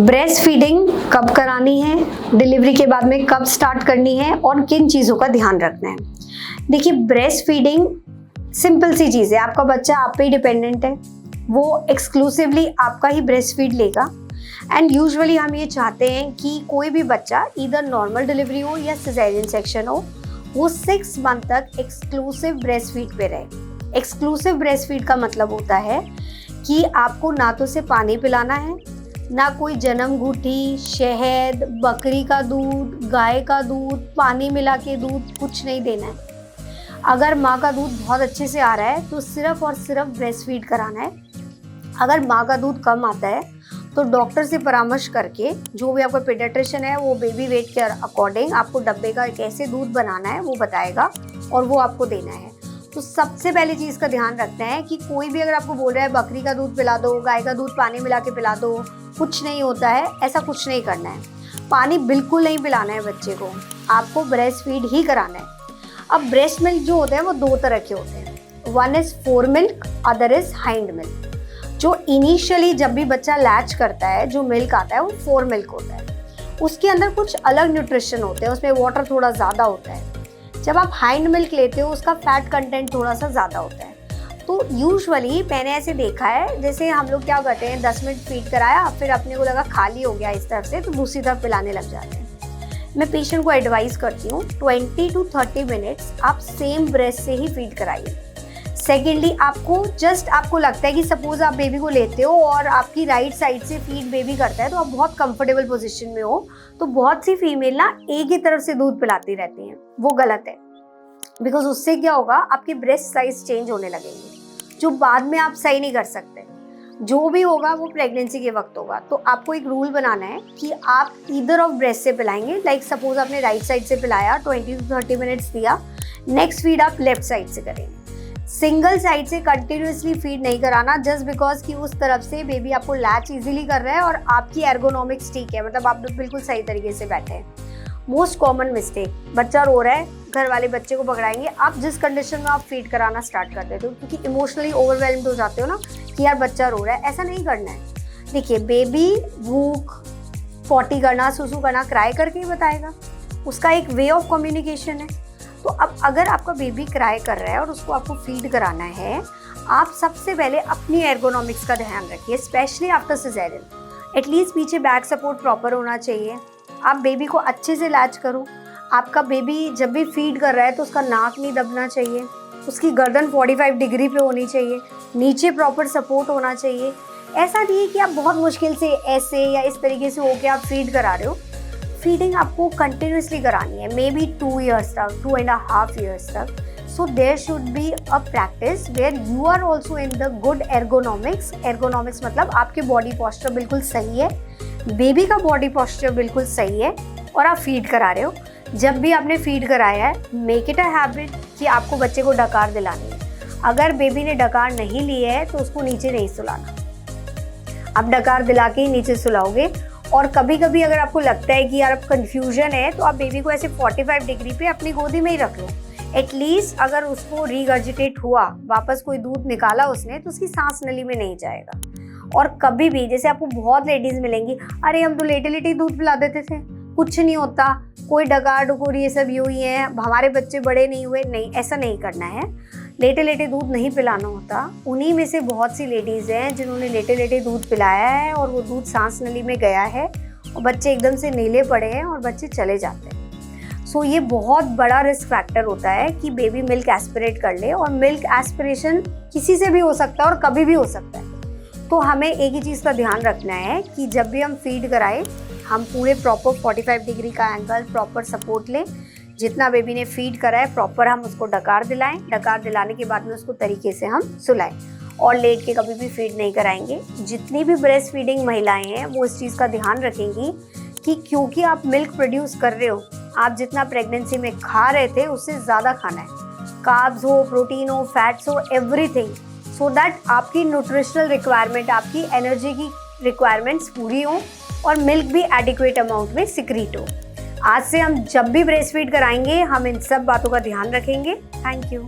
Breast feeding कब करानी है, डिलीवरी के बाद में कब स्टार्ट करनी है और किन चीज़ों का ध्यान रखना है। देखिए, ब्रेस्ट फीडिंग सिंपल सी चीज़ है। आपका बच्चा आप पे ही डिपेंडेंट है, वो एक्सक्लूसिवली आपका ही ब्रेस्ट फीड लेगा। एंड यूजुअली हम ये चाहते हैं कि कोई भी बच्चा इधर नॉर्मल डिलीवरी हो या सिजेरियन सेक्शन हो, वो 6 मंथ तक एक्सक्लूसिव ब्रेस्ट फीड पे रहे। एक्सक्लूसिव ब्रेस्ट फीड का मतलब होता है कि आपको ना तो उसे पानी पिलाना है, ना कोई जन्म घूटी, शहद, बकरी का दूध, गाय का दूध, पानी मिला के दूध कुछ नहीं देना है। अगर माँ का दूध बहुत अच्छे से आ रहा है तो सिर्फ और सिर्फ ब्रेस्ट फीड कराना है। अगर माँ का दूध कम आता है तो डॉक्टर से परामर्श करके, जो भी आपका पीडियाट्रिशियन है वो बेबी वेट के अकॉर्डिंग आपको डब्बे का कैसे दूध बनाना है वो बताएगा और वो आपको देना है। तो सबसे पहली चीज़ का ध्यान रखना है कि कोई भी अगर आपको बोल रहा है बकरी का दूध पिला दो, गाय का दूध पानी मिला के पिला दो, कुछ नहीं होता है, ऐसा कुछ नहीं करना है। पानी बिल्कुल नहीं पिलाना है बच्चे को, आपको ब्रेस्ट फीड ही कराना है। अब ब्रेस्ट मिल्क जो होते हैं वो 2 तरह के होते हैं, one is four milk, other is hind milk. जो इनिशियली जब भी बच्चा लैच करता है जो मिल्क आता है वो फोर मिल्क होता है। उसके अंदर कुछ अलग न्यूट्रिशन होते हैं, उसमें वाटर थोड़ा ज़्यादा होता है। जब आप हाइंड मिल्क लेते हो उसका फैट कंटेंट थोड़ा सा ज़्यादा होता है। तो यूजुअली मैंने ऐसे देखा है, जैसे हम लोग क्या करते हैं 10 मिनट फीड कराया, फिर अपने को लगा खाली हो गया इस तरफ से तो दूसरी तरफ पिलाने लग जाते हैं। मैं पेशेंट को एडवाइस करती हूँ 20 to 30 मिनट्स आप सेम ब्रेस्ट से ही फीड कराइए। सेकेंडली, आपको लगता है कि सपोज आप बेबी को लेते हो और आपकी राइट साइड से फीड बेबी करता है तो आप बहुत कंफर्टेबल पोजीशन में हो, तो बहुत सी फीमेल ना एक ही तरफ से दूध पिलाती रहती हैं। वो गलत है, बिकॉज उससे क्या होगा, आपकी ब्रेस्ट साइज चेंज होने लगेंगे जो बाद में आप सही नहीं कर सकते। जो भी होगा वो प्रेगनेंसी के वक्त होगा। तो आपको एक रूल बनाना है कि आप ईदर ऑफ ब्रेस्ट से पिलाएंगे। लाइक सपोज आपने राइट साइड से पिलाया, 20 to 30 मिनट्स दिया, नेक्स्ट फीड आप लेफ्ट साइड से करेंगे। सिंगल साइड से कंटिन्यूसली फीड नहीं कराना, जस्ट बिकॉज कि उस तरफ से बेबी आपको लैच इजीली कर रहा है और आपकी एर्गोनॉमिक्स ठीक है, मतलब आप बिल्कुल सही तरीके से बैठे हैं। मोस्ट कॉमन मिस्टेक, बच्चा रो रहा है, घर वाले बच्चे को पकड़ाएंगे। आप जिस कंडीशन में आप फीड कराना स्टार्ट कर देते हो, क्योंकि इमोशनली ओवरवेल्म्ड हो जाते हो ना कि यार बच्चा रो रहा है, ऐसा नहीं करना है। देखिए, बेबी भूख, पॉटी करना, सुसु करना क्राई करके ही बताएगा, उसका एक वे ऑफ कम्युनिकेशन है। तो अब अगर आपका बेबी क्राई कर रहा है और उसको आपको फीड कराना है, आप सबसे पहले अपनी एर्गोनॉमिक्स का ध्यान रखिए, स्पेशली आफ्टर सिजेरियन। एटलीस्ट पीछे बैक सपोर्ट प्रॉपर होना चाहिए। आप बेबी को अच्छे से लैच करो। आपका बेबी जब भी फीड कर रहा है तो उसका नाक नहीं दबना चाहिए, उसकी गर्दन 45 डिग्री पे होनी चाहिए, नीचे प्रॉपर सपोर्ट होना चाहिए। ऐसा नहीं है कि आप बहुत मुश्किल से ऐसे या इस तरीके से होके आप फीड करा रहे हो। फीडिंग आपको कंटिन्यूसली करानी है, मे बी 2 years तक, 2.5 years तक। So there should be a practice where you are also in the good ergonomics. Ergonomics मतलब आपके बॉडी पोस्चर बिल्कुल सही है, बेबी का बॉडी पोस्चर बिल्कुल सही है और आप फीड करा रहे हो। जब भी आपने फीड कराया है, मेक इट अ हैबिट कि आपको बच्चे को डकार दिलानी है। अगर बेबी ने डकार नहीं ली है तो उसको नीचे नहीं सुलाना, आप डकार दिला के ही नीचे सुलाओगे। और कभी कभी अगर आपको लगता है कि यार अब कन्फ्यूजन है, तो आप बेबी को ऐसे 45 डिग्री पे अपनी गोदी में ही रख लो। एटलीस्ट अगर उसको रीगर्जिटेट हुआ, वापस कोई दूध निकाला उसने, तो उसकी सांस नली में नहीं जाएगा। और कभी भी, जैसे आपको बहुत लेडीज मिलेंगी, अरे हम तो लेटे लेटे दूध पिला देते थे, कुछ नहीं होता, कोई डकार डुकोर ये सब यूँ ही है, हमारे बच्चे बड़े नहीं हुए। नहीं, ऐसा नहीं करना है। लेटे लेटे दूध नहीं पिलाना होता। उन्हीं में से बहुत सी लेडीज़ हैं जिन्होंने लेटे लेटे दूध पिलाया है और वो दूध सांस नली में गया है और बच्चे एकदम से नीले पड़े हैं और बच्चे चले जाते हैं। सो ये बहुत बड़ा रिस्क फैक्टर होता है कि बेबी मिल्क एस्पिरेट कर ले, और मिल्क एस्पिरेशन किसी से भी हो सकता है और कभी भी हो सकता है। तो हमें एक ही चीज़ का ध्यान रखना है कि जब भी हम फीड कराएं, हम पूरे प्रॉपर 45 डिग्री का एंगल, प्रॉपर सपोर्ट लें। जितना बेबी ने फीड करा है प्रॉपर हम उसको डकार दिलाएं। डकार दिलाने के बाद में उसको तरीके से हम सुलाएं और लेट के कभी भी फीड नहीं कराएंगे। जितनी भी ब्रेस्ट फीडिंग महिलाएं हैं वो इस चीज़ का ध्यान रखेंगी कि क्योंकि आप मिल्क प्रोड्यूस कर रहे हो, आप जितना प्रेगनेंसी में खा रहे थे उससे ज़्यादा खाना है। कार्ब्स हो, प्रोटीन हो, फैट्स हो, एवरीथिंग, सो दैट आपकी न्यूट्रिशनल रिक्वायरमेंट, आपकी एनर्जी की रिक्वायरमेंट्स पूरी हो और मिल्क भी एडिक्वेट अमाउंट में सिक्रीट हो। आज से हम जब भी ब्रेस्ट फीड कराएंगे हम इन सब बातों का ध्यान रखेंगे। Thank you.